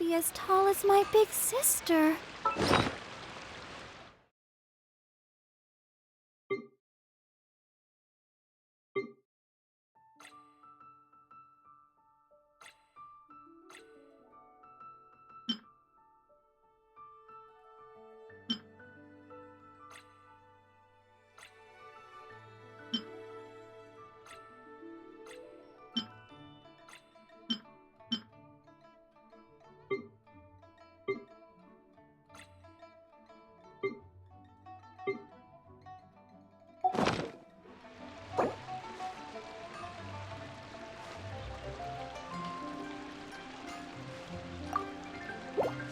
be as tall as my big sister.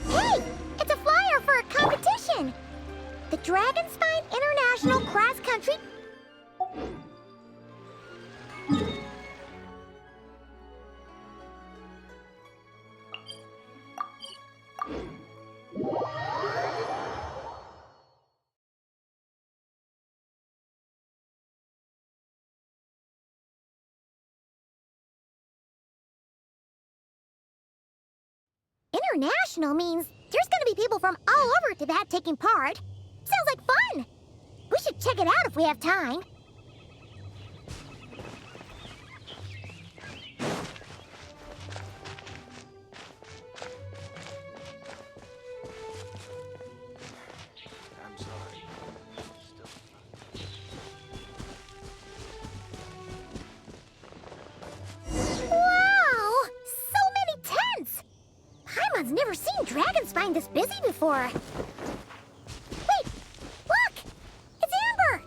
Hey! It's a flyer for a competition! The Dragonspine International Cross Country... International means there's gonna be people from all over Tibet taking part. Sounds like fun! We should check it out if we have time. I'm sorry. Still. Wow! So many tents! Paimon's never seen Dragonspine this busy before. Wait! Look! It's Amber!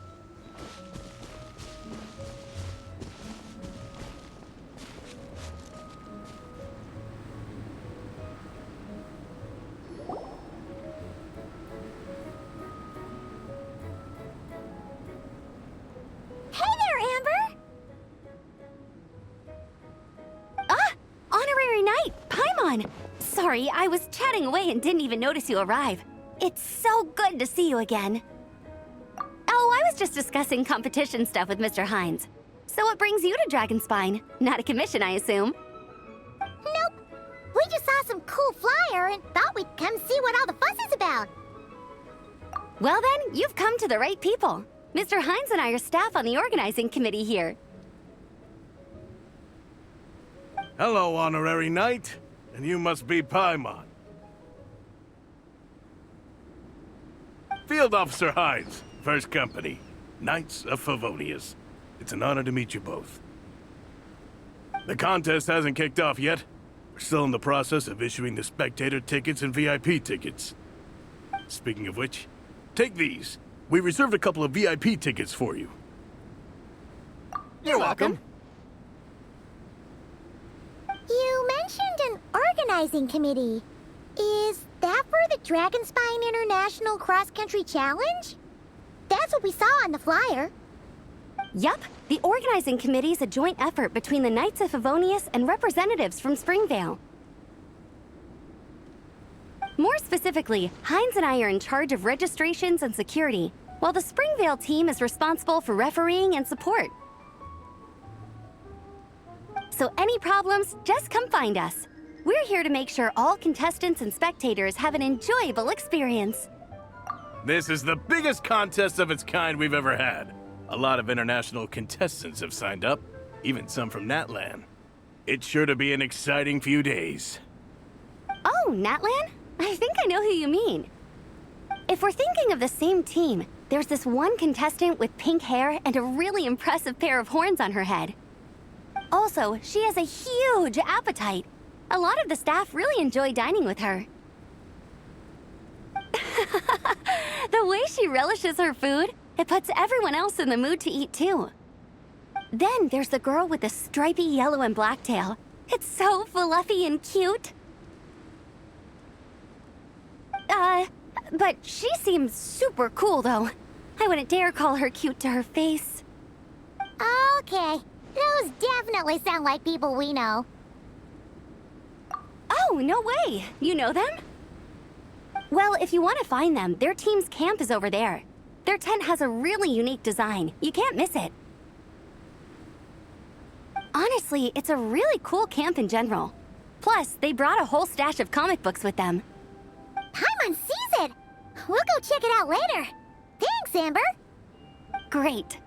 Hey there, Amber! Honorary Knight, Paimon! Sorry, I was chatting away and didn't even notice you arrive. It's so good to see you again. Oh, I was just discussing competition stuff with Mr. Hines. So what brings you to Dragonspine? Not a commission, I assume? Nope. We just saw some cool flyer and thought we'd come see what all the fuss is about. Well then, you've come to the right people. Mr. Hines and I are staff on the organizing committee here. Hello, Honorary Knight. And you must be Paimon. Field Officer Hines, First Company, Knights of Favonius. It's an honor to meet you both. The contest hasn't kicked off yet. We're still in the process of issuing the spectator tickets and VIP tickets. Speaking of which, take these. We reserved a couple of VIP tickets for you. You're welcome. You mentioned an organizing committee. Is that for the Dragonspine International Cross Country Challenge? That's what we saw on the flyer. Yup, the organizing committee's a joint effort between the Knights of Favonius and representatives from Springvale. More specifically, Hines and I are in charge of registrations and security, while the Springvale team is responsible for refereeing and support. So any problems, just come find us. We're here to make sure all contestants and spectators have an enjoyable experience. This is the biggest contest of its kind we've ever had. A lot of international contestants have signed up, even some from Natlan. It's sure to be an exciting few days. Oh, Natlan? I think I know who you mean. If we're thinking of the same team, there's this one contestant with pink hair and a really impressive pair of horns on her head. Also, she has a huge appetite. A lot of the staff really enjoy dining with her. The way she relishes her food, it puts everyone else in the mood to eat too. Then there's the girl with the stripy yellow and black tail. It's so fluffy and cute. But she seems super cool though. I wouldn't dare call her cute to her face. Okay. Those definitely sound like people we know. Oh, no way! You know them? Well, if you want to find them, their team's camp is over there. Their tent has a really unique design. You can't miss it. Honestly, it's a really cool camp in general. Plus, they brought a whole stash of comic books with them. Paimon sees it! We'll go check it out later. Thanks, Amber! Great.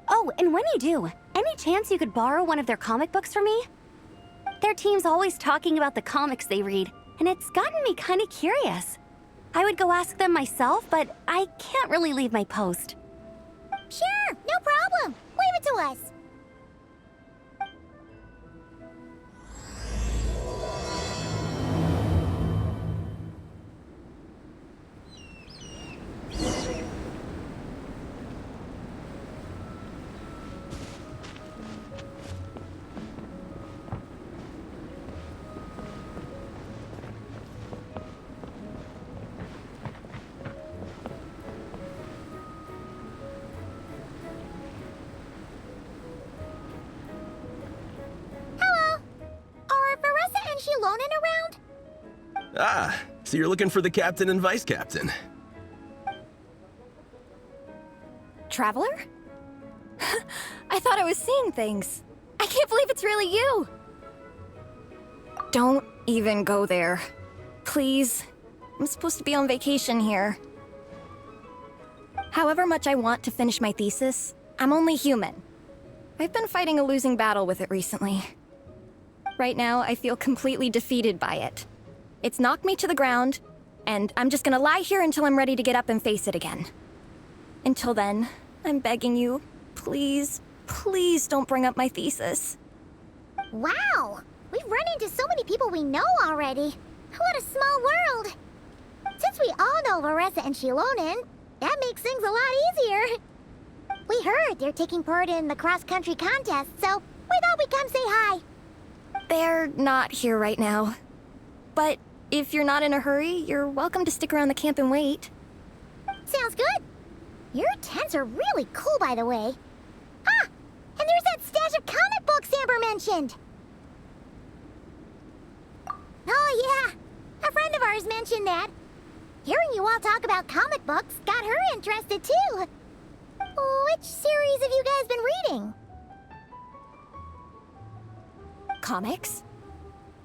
Oh, and when you do, any chance you could borrow one of their comic books from me? Their team's always talking about the comics they read, and it's gotten me kind of curious. I would go ask them myself, but I can't really leave my post. Sure, no problem. Leave it to us. Ah, so you're looking for the captain and vice captain. Traveler? I thought I was seeing things. I can't believe it's really you! Don't even go there. Please. I'm supposed to be on vacation here. However much I want to finish my thesis, I'm only human. I've been fighting a losing battle with it recently. Right now, I feel completely defeated by it. It's knocked me to the ground, and I'm just gonna lie here until I'm ready to get up and face it again. Until then, I'm begging you, please, please don't bring up my thesis. Wow! We've run into so many people we know already. What a small world! Since we all know Varessa and Shilonen, that makes things a lot easier. We heard they're taking part in the cross-country contest, so we thought we'd come say hi. They're not here right now. But if you're not in a hurry, you're welcome to stick around the camp and wait. Sounds good. Your tents are really cool, by the way. Ah! And there's that stash of comic books Amber mentioned! Oh yeah, a friend of ours mentioned that. Hearing you all talk about comic books got her interested too. Which series have you guys been reading? Comics?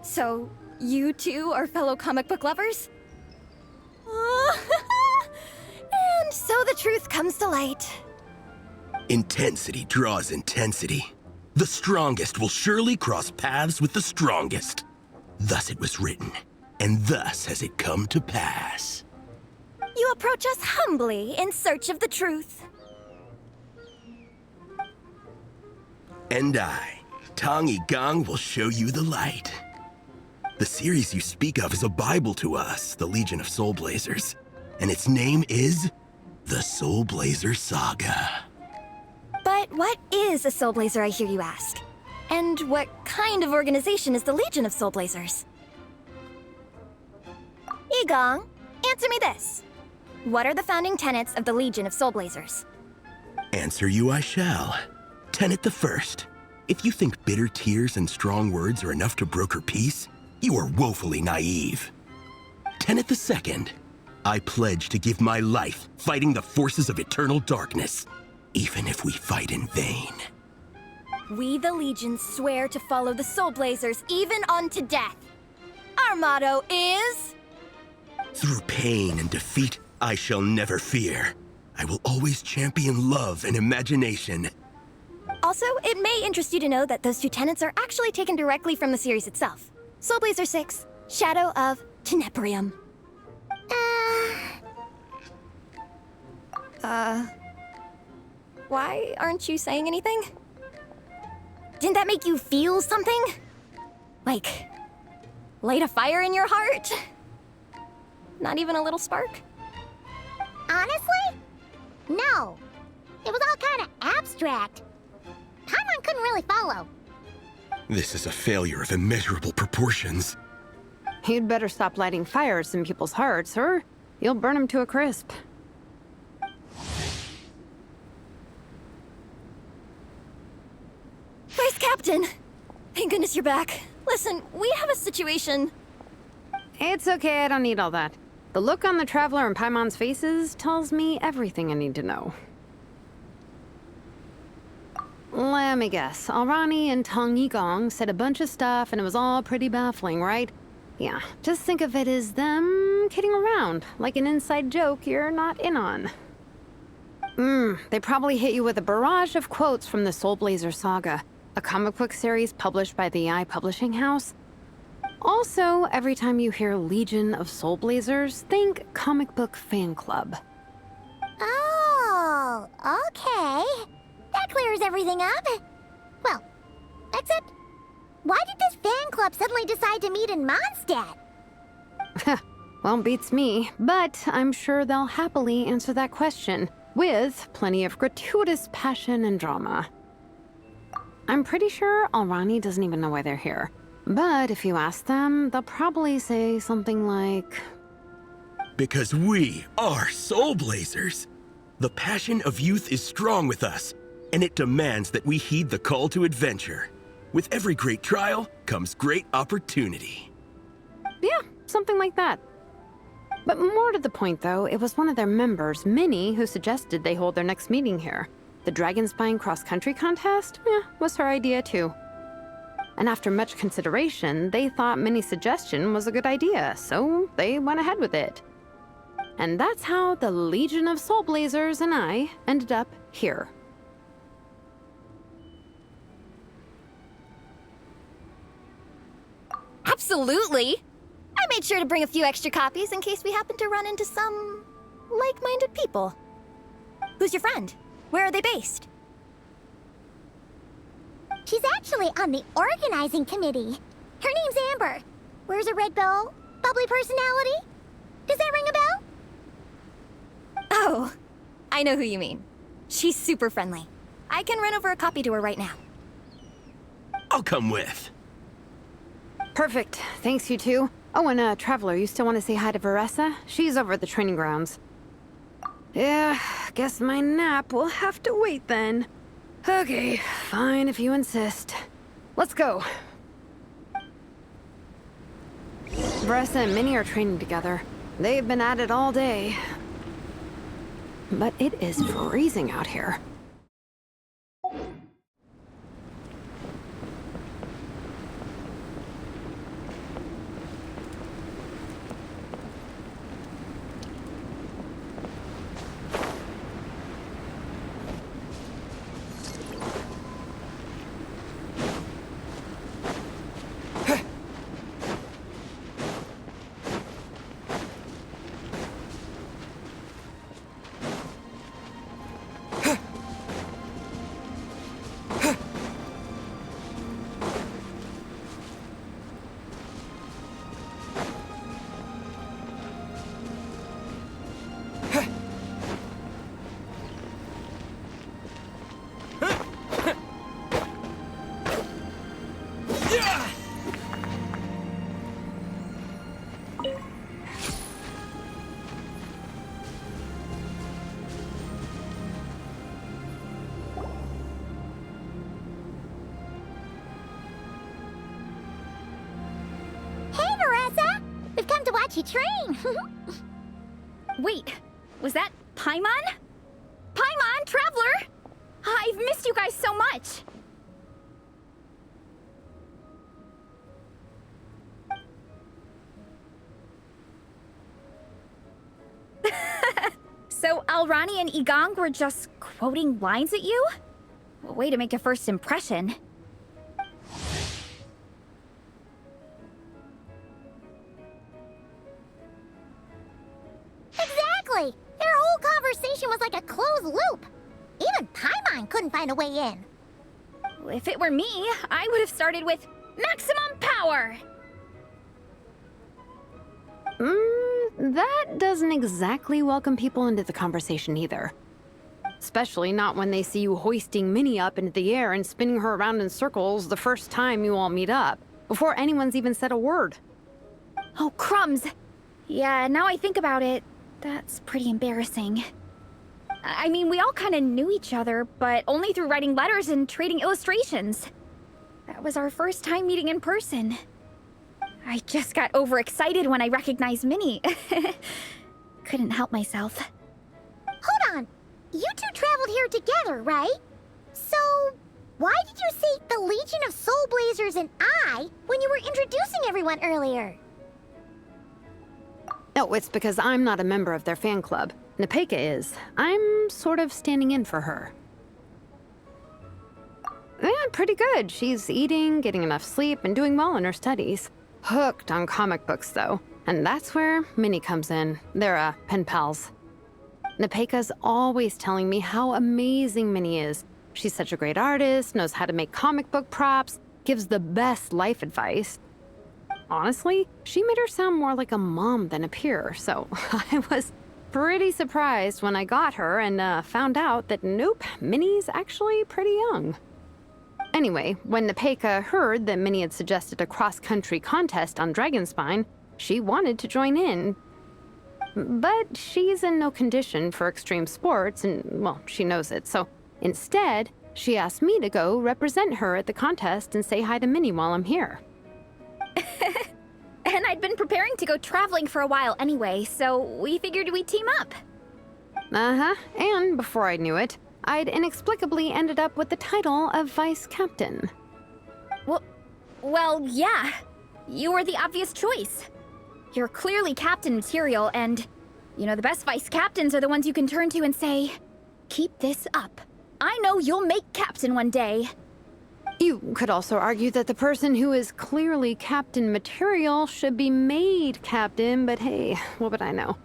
So, you two are fellow comic book lovers? And so the truth comes to light. Intensity draws intensity. The strongest will surely cross paths with the strongest. Thus it was written, and thus has it come to pass. You approach us humbly in search of the truth. And I, Tong Gang, will show you the light. The series you speak of is a Bible to us, the Legion of Soul Blazers, and its name is the Soul Blazer Saga. But what is a Soul Blazer, I hear you ask? And what kind of organization is the Legion of Soul Blazers? Igong, answer me this. What are the founding tenets of the Legion of Soul Blazers? Answer you I shall. Tenet the first. If you think bitter tears and strong words are enough to broker peace, you are woefully naive. Tenet the second. I pledge to give my life fighting the forces of eternal darkness, even if we fight in vain. We, the Legion, swear to follow the Soul Blazers even unto death. Our motto is... Through pain and defeat, I shall never fear. I will always champion love and imagination. Also, it may interest you to know that those two tenets are actually taken directly from the series itself. Soul Blazer 6, Shadow of Tenebrium. Why aren't you saying anything? Didn't that make you feel something? Like, light a fire in your heart? Not even a little spark? Honestly? No. It was all kind of abstract. Paimon couldn't really follow. This is a failure of immeasurable proportions. You'd better stop lighting fires in people's hearts, or you'll burn them to a crisp. Vice Captain! Thank goodness you're back. Listen, we have a situation. It's okay, I don't need all that. The look on the Traveler and Paimon's faces tells me everything I need to know. Let me guess. Alrani and Tong Yigong said a bunch of stuff and it was all pretty baffling, right? Yeah, just think of it as them kidding around, like an inside joke you're not in on. They probably hit you with a barrage of quotes from the Soul Blazer saga, a comic book series published by the Eye Publishing House. Also, every time you hear Legion of Soul Blazers, think comic book fan club. Oh, okay. That clears everything up. Well, except, why did this fan club suddenly decide to meet in Mondstadt? Well, beats me, but I'm sure they'll happily answer that question, with plenty of gratuitous passion and drama. I'm pretty sure Alrani doesn't even know why they're here. But if you ask them, they'll probably say something like... Because we are Soul Blazers. The passion of youth is strong with us, and it demands that we heed the call to adventure. With every great trial comes great opportunity. Yeah, something like that. But more to the point, though, it was one of their members, Minnie, who suggested they hold their next meeting here. The Dragon Spine cross-country contest? Was her idea, too. And after much consideration, they thought Minnie's suggestion was a good idea, so they went ahead with it. And that's how the Legion of Soul Blazers and I ended up here. Absolutely! I made sure to bring a few extra copies in case we happen to run into some like-minded people. Who's your friend? Where are they based? She's actually on the organizing committee. Her name's Amber. Wears a red bow, bubbly personality. Does that ring a bell? Oh, I know who you mean. She's super friendly. I can run over a copy to her right now. I'll come with. Perfect. Thanks, you two. Oh, and Traveler, you still want to say hi to Veressa? She's over at the training grounds. Yeah, guess my nap will have to wait then. Okay, fine if you insist. Let's go. Veressa and Minnie are training together. They've been at it all day. But it is freezing out here. Hey, Veressa! We've come to watch you train. Wait, was that Paimon? Paimon, Traveler! I've missed you guys so much! So Alrani and Igong were just quoting lines at you? Way to make a first impression. Exactly! Their whole conversation was like a closed loop. Even Paimon couldn't find a way in. If it were me, I would have started with maximum power! That doesn't exactly welcome people into the conversation either. Especially not when they see you hoisting Minnie up into the air and spinning her around in circles the first time you all meet up, before anyone's even said a word. Oh, crumbs! Yeah, now I think about it, that's pretty embarrassing. I mean, we all kind of knew each other, but only through writing letters and trading illustrations. That was our first time meeting in person. I just got overexcited when I recognized Minnie. Couldn't help myself. Hold on. You two traveled here together, right? So, Why did you say the Legion of Soul Blazers and I when you were introducing everyone earlier? Oh, it's because I'm not a member of their fan club. Nepeka is. I'm sort of standing in for her. Yeah, pretty good. She's eating, getting enough sleep, and doing well in her studies. Hooked on comic books, though. And that's where Minnie comes in. They're, pen pals. Nepeka's always telling me how amazing Minnie is. She's such a great artist, knows how to make comic book props, gives the best life advice. Honestly, she made her sound more like a mom than a peer, so I was pretty surprised when I got her and found out that nope, Minnie's actually pretty young. Anyway, when Nepeka heard that Minnie had suggested a cross-country contest on Dragonspine, she wanted to join in. But she's in no condition for extreme sports, and, well, she knows it, so instead, she asked me to go represent her at the contest and say hi to Minnie while I'm here. And I'd been preparing to go traveling for a while anyway, so we figured we'd team up. Uh-huh, and before I knew it, I'd inexplicably ended up with the title of Vice Captain. Well, yeah. You were the obvious choice. You're clearly captain material, and, you know, the best vice captains are the ones you can turn to and say, keep this up. I know you'll make captain one day. You could also argue that the person who is clearly captain material should be made captain, but hey, what would I know?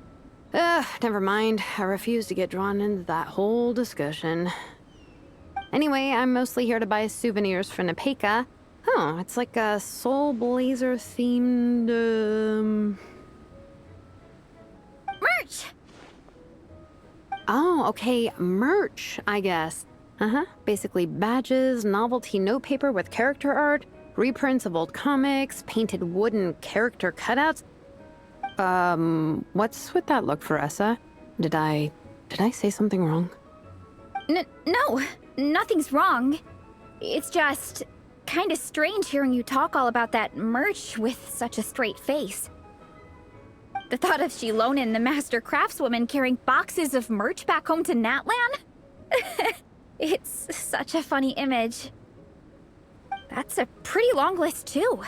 Never mind. I refuse to get drawn into that whole discussion. Anyway, I'm mostly here to buy souvenirs for Nepeka. Oh, it's like a Soul Blazer themed, Merch! Oh, okay, merch, I guess. Uh-huh, basically badges, novelty notepaper with character art, reprints of old comics, painted wooden character cutouts. What's with that look, Faressa? Did I say something wrong? No, nothing's wrong. It's just kinda strange hearing you talk all about that merch with such a straight face. The thought of Shilonen, the master craftswoman, carrying boxes of merch back home to Natlan? It's such a funny image. That's a pretty long list, too.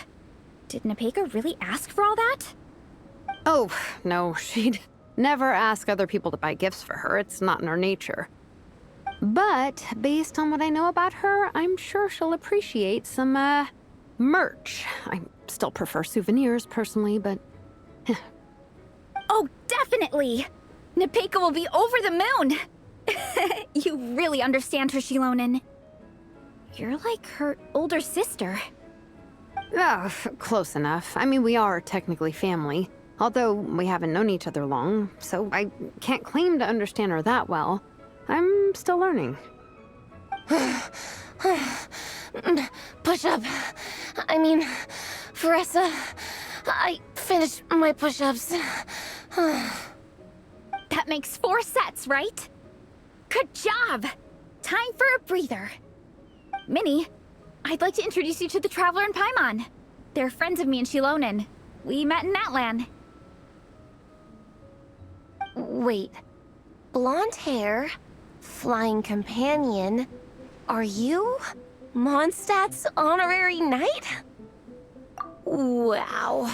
Did Nepeka really ask for all that? Oh, no, she'd never ask other people to buy gifts for her. It's not in her nature. But based on what I know about her, I'm sure she'll appreciate some, merch. I still prefer souvenirs, personally, but... Oh, definitely! Nepeka will be over the moon! You really understand her, Shilonen. You're like her older sister. Oh, close enough. I mean, we are technically family. Although we haven't known each other long, so I can't claim to understand her that well. I'm still learning. Push-up. I mean, Faressa, I finished my push-ups. That makes 4 sets, right? Good job! Time for a breather. Minnie, I'd like to introduce you to the Traveler and Paimon. They're friends of me and Shilonen. We met in Natlan. Wait. Blonde hair, flying companion. Are you Mondstadt's honorary knight? Wow.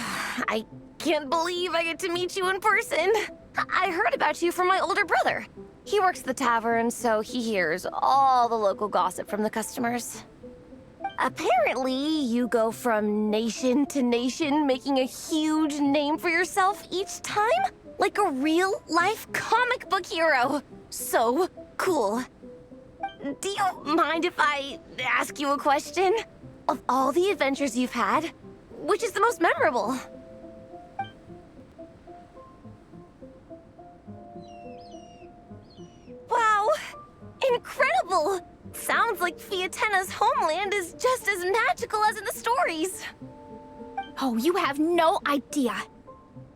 I can't believe I get to meet you in person. I heard about you from my older brother. He works at the tavern, so he hears all the local gossip from the customers. Apparently, you go from nation to nation, making a huge name for yourself each time? Like a real-life comic book hero. So cool. Do you mind if I ask you a question? Of all the adventures you've had, which is the most memorable? Wow! Incredible! Sounds like Fiatena's homeland is just as magical as in the stories. Oh, you have no idea.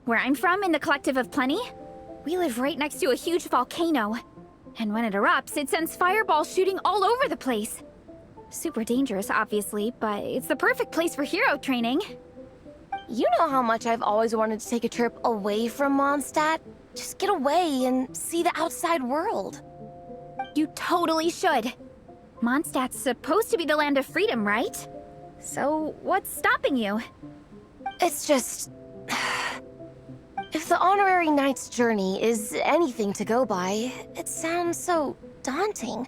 Where I'm from, in the Collective of Plenty, we live right next to a huge volcano. And when it erupts, it sends fireballs shooting all over the place. Super dangerous, obviously, but it's the perfect place for hero training. You know how much I've always wanted to take a trip away from Mondstadt? Just get away and see the outside world. You totally should. Mondstadt's supposed to be the land of freedom, right? So, what's stopping you? It's just... If the honorary knight's journey is anything to go by, it sounds so daunting.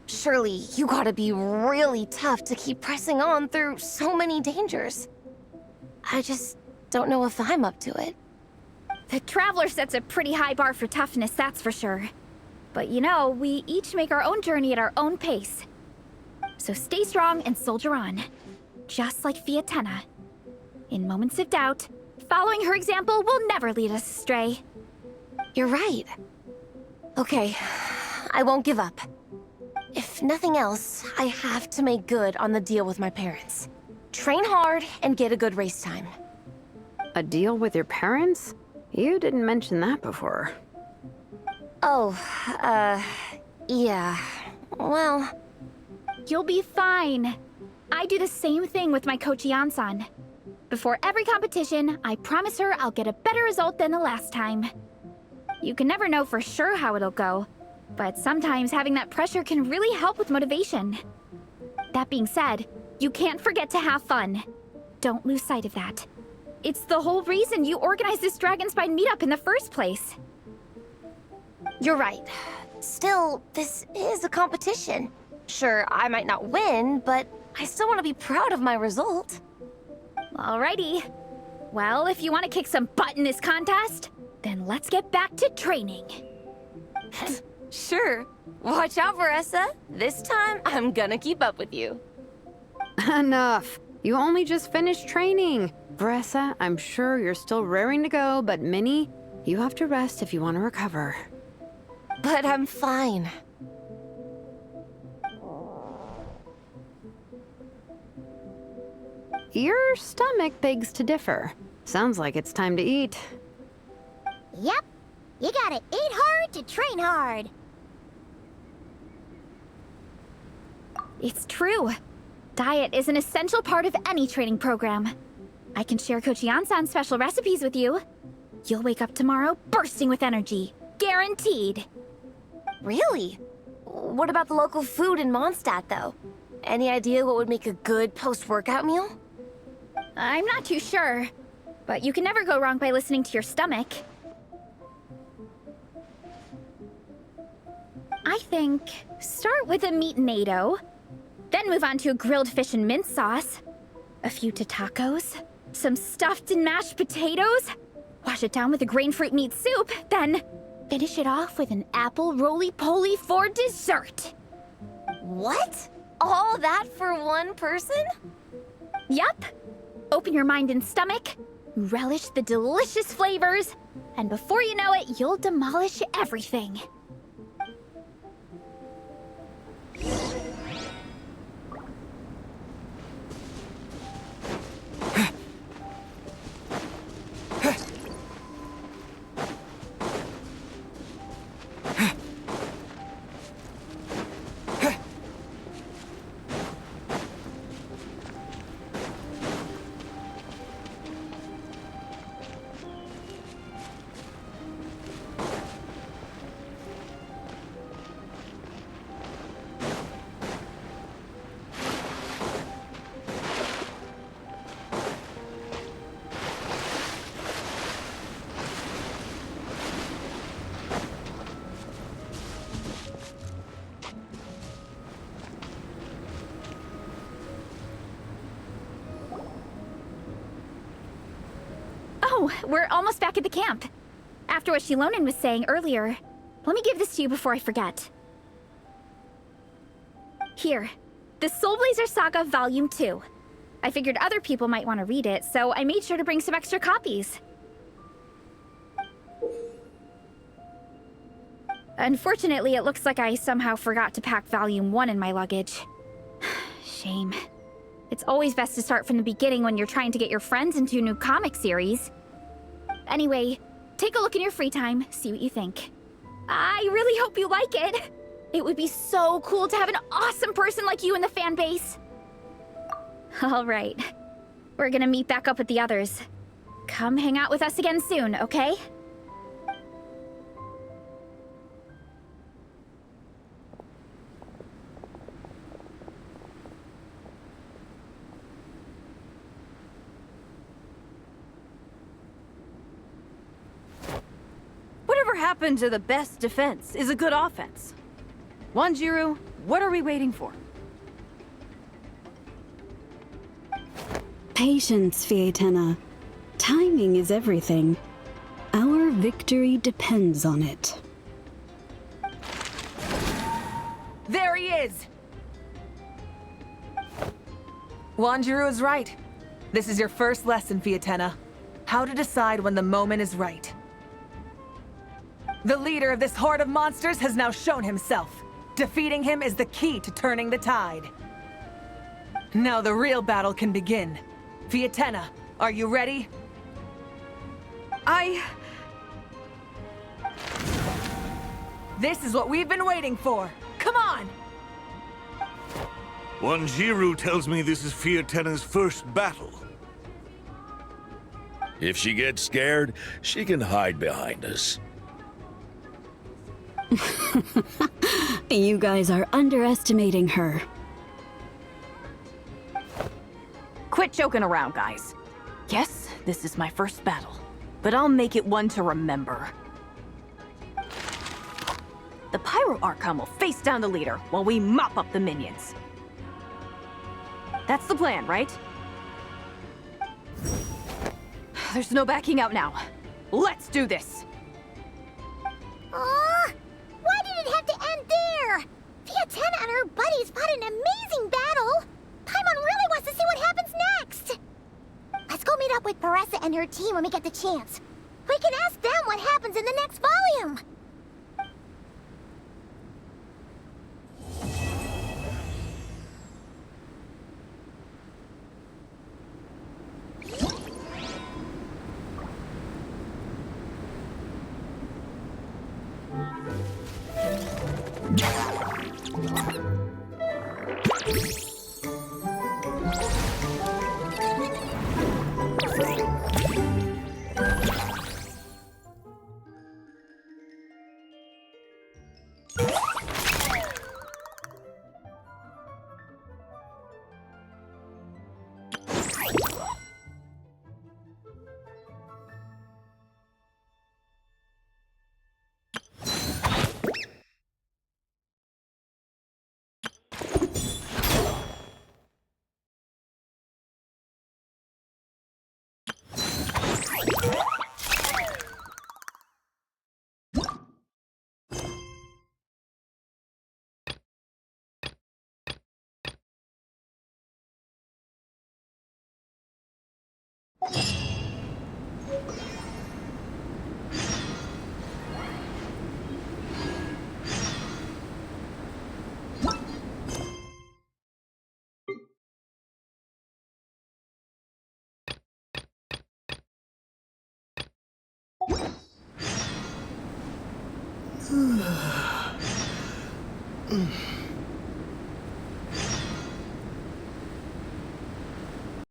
Surely you gotta be really tough to keep pressing on through so many dangers. I just don't know if I'm up to it. The Traveler sets a pretty high bar for toughness, that's for sure. But you know, we each make our own journey at our own pace. So stay strong and soldier on. Just like Fiatenna. In moments of doubt, following her example will never lead us astray. You're right. Okay, I won't give up. If nothing else, I have to make good on the deal with my parents. Train hard and get a good race time. A deal with your parents? You didn't mention that before. Oh, yeah. Well... You'll be fine. I do the same thing with my coach Yan-san. Before every competition, I promise her I'll get a better result than the last time. You can never know for sure how it'll go, but sometimes having that pressure can really help with motivation. That being said, you can't forget to have fun. Don't lose sight of that. It's the whole reason you organized this Dragonspine meetup in the first place. You're right. Still, this is a competition. Sure, I might not win, but I still want to be proud of my result. Alrighty. Well, if you want to kick some butt in this contest, then let's get back to training. Sure. Watch out, Veressa. This time, I'm gonna keep up with you. Enough. You only just finished training. Bressa, I'm sure you're still raring to go, but Minnie, you have to rest if you want to recover. But I'm fine. Your stomach begs to differ. Sounds like it's time to eat. Yep. You gotta eat hard to train hard. It's true. Diet is an essential part of any training program. I can share Coach Yan-san's special recipes with you. You'll wake up tomorrow bursting with energy. Guaranteed. Really? What about the local food in Mondstadt, though? Any idea what would make a good post-workout meal? I'm not too sure, but you can never go wrong by listening to your stomach. I think start with a meat-nado, then move on to a grilled fish and mint sauce, a few tacos, some stuffed and mashed potatoes, wash it down with a grain fruit meat soup, then finish it off with an apple roly-poly for dessert. What? All that for one person? Yup. Open your mind and stomach, relish the delicious flavors, and before you know it, you'll demolish everything. Oh, we're almost back at the camp. After what Shilonen was saying earlier, let me give this to you before I forget. Here, the Soul Blazer Saga Volume 2. I figured other people might want to read it, so I made sure to bring some extra copies. Unfortunately, it looks like I somehow forgot to pack Volume 1 in my luggage. Shame. It's always best to start from the beginning when you're trying to get your friends into a new comic series. Anyway, take a look in your free time, see what you think. I really hope you like it. It would be so cool to have an awesome person like you in the fan base. All right. We're gonna meet back up with the others. Come hang out with us again soon, okay? happened to the best defense is a good offense. Wanjiru, what are we waiting for? Patience, Fietena. Timing is everything. Our victory depends on it. There he is! Wanjiru is right. This is your first lesson, Fietena. How to decide when the moment is right. The leader of this horde of monsters has now shown himself. Defeating him is the key to turning the tide. Now the real battle can begin. Fietena, are you ready? This is what we've been waiting for. Come on! Wanjiru tells me this is Fietena's first battle. If she gets scared, she can hide behind us. You guys are underestimating her. Quit joking around, guys. Yes, this is my first battle, but I'll make it one to remember. The Pyro Archon will face down the leader while we mop up the minions. That's the plan, right? There's no backing out now. Let's do this! Aw! Why did it have to end there? Fietena and her buddies fought an amazing battle! Paimon really wants to see what happens next! Let's go meet up with Paressa and her team when we get the chance. We can ask them what happens in the next volume!